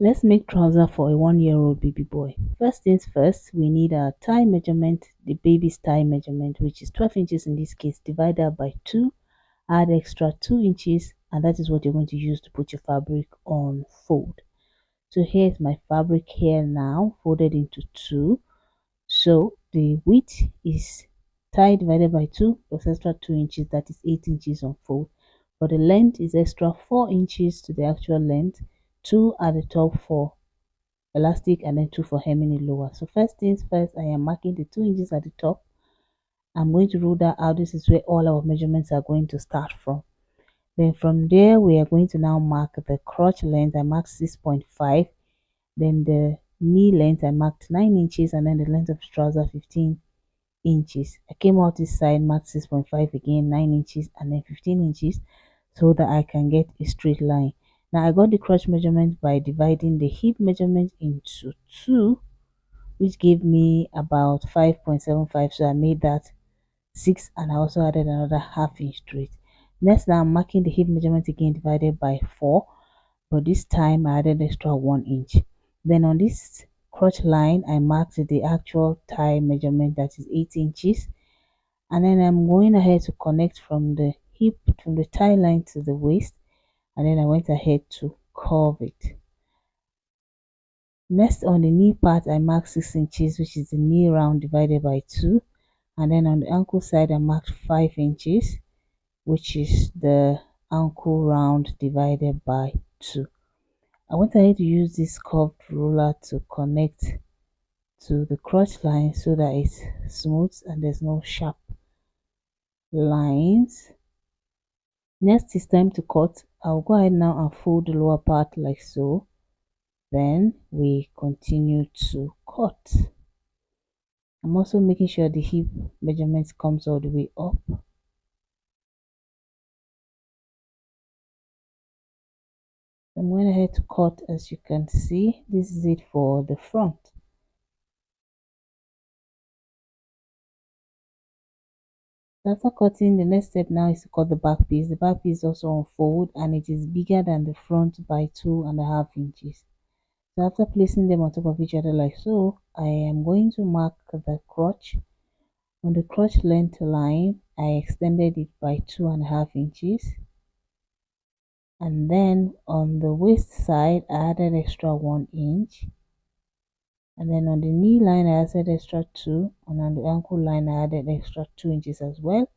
Let's make trouser for a 1-year-old baby boy. First things first, we need our thigh measurement, the baby's thigh measurement, which is 12 inches in this case, divided by 2, add extra 2 inches, and that is what you're going to use to put your fabric on fold. So here's my fabric here now, folded into 2. So the width is thigh divided by 2 plus extra 2 inches, that is 8 inches on fold. For the length is extra 4 inches to the actual length, 2 at the top for elastic and then 2 for hemming it lower. So first things first, I am marking the 2 inches at the top. I'm going to rule that out. This is where all our measurements are going to start from. Then from there we are going to now mark the crotch length. I marked 6.5. Then the knee length I marked 9 inches, and then the length of the trouser 15 inches. I came out this side, marked 6.5 again, 9 inches, and then 15 inches, so that I can get a straight line. Now I got the crotch measurement by dividing the hip measurement into 2, which gave me about 5.75. So I made that 6, and I also added another half inch to it. Next, now I'm marking the hip measurement again, divided by 4, but this time I added extra 1 inch. Then on this crotch line I marked the actual thigh measurement, that is 8 inches, and then I'm going ahead to connect from the hip, from the thigh line to the waist, and then I went ahead to curve it. Next, on the knee part I marked 6 inches, which is the knee round, divided by 2, and then on the ankle side I marked 5 inches, which is the ankle round, divided by 2. I went ahead to use this curved ruler to connect to the crotch line so that it's smooth and there's no sharp lines. Next, it's time to cut. I'll go ahead now and fold the lower part like so. Then we continue to cut. I'm also making sure the hip measurement comes all the way up. I'm going ahead to cut. As you can see, this is it for the front. After cutting, the next step now is to cut the back piece. The back piece also unfold, and it is bigger than the front by 2.5 inches. So after placing them on top of each other like so, I am going to mark the crotch. On the crotch length line, I extended it by 2.5 inches, and then on the waist side I added extra 1 inch, and then on the knee line I added extra 2, and on the ankle line I added extra 2 inches as well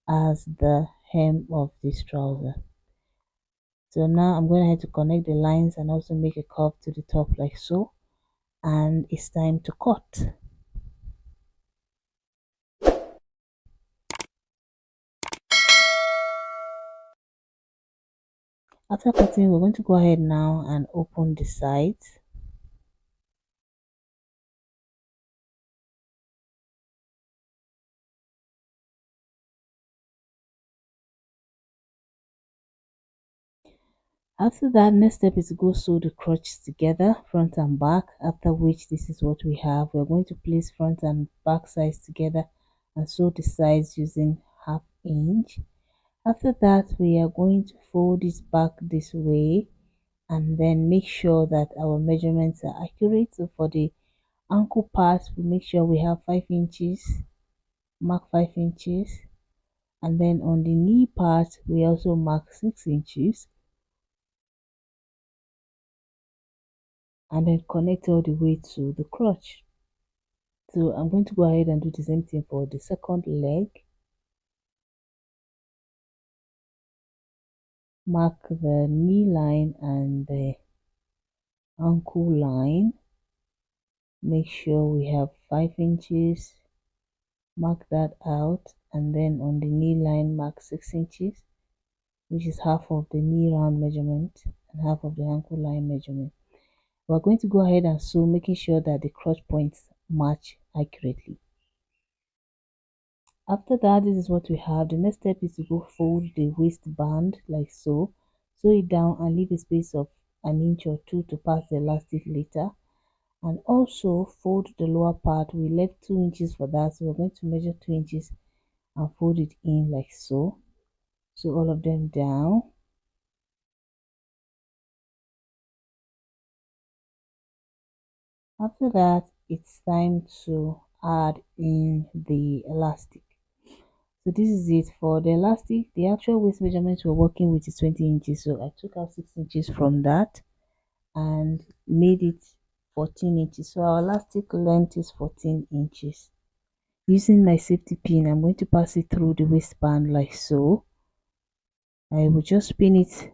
as the hem of this trouser. So now I'm going ahead to connect the lines and also make a curve to the top like so, and it's time to cut. After cutting, we're going to go ahead now and open the sides. After that, next step is to go sew the crotch together, front and back, after which this is what we have. We're going to place front and back sides together and sew the sides using 1/2 inch. After that, we are going to fold this back this way, and then make sure that our measurements are accurate. So for the ankle part, we make sure we have 5 inches, mark 5 inches, and then on the knee part we also mark 6 inches, and then connect all the way to the crotch. So I'm going to go ahead and do the same thing for the second leg. Mark the knee line and the ankle line, make sure we have 5 inches, mark that out, and then on the knee line mark 6 inches, which is half of the knee round measurement and half of the ankle line measurement. We're going to go ahead and sew, making sure that the crotch points match accurately. After that, this is what we have. The next step is to go fold the waistband like so, sew it down and leave a space of 1 inch or 2 to pass the elastic later, and also fold the lower part. We left 2 inches for that, so we're going to measure 2 inches and fold it in like so. So all of them down. After that, it's time to add in the elastic. So this is it for the elastic. The actual waist measurement we're working with is 20 inches. So I took out 6 inches from that and made it 14 inches. So our elastic length is 14 inches. Using my safety pin, I'm going to pass it through the waistband like so. I will just pin it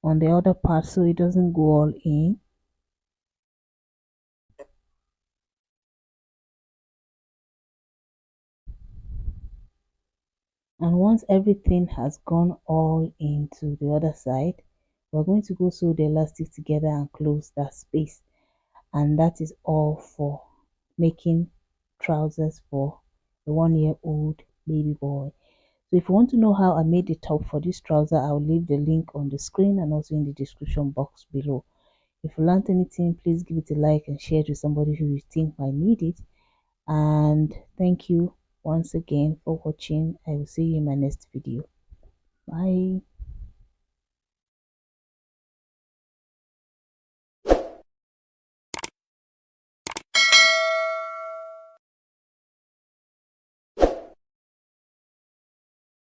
on the other part so it doesn't go all in. And once everything has gone all into the other side, we're going to go sew the elastic together and close that space. And that is all for making trousers for a 1-year-old baby boy. So if you want to know how I made the top for this trouser, I'll leave the link on the screen and also in the description box below. If you learned anything, please give it a like and share it with somebody who you think might need it. And thank you once again for watching. I will see you in my next video. Bye.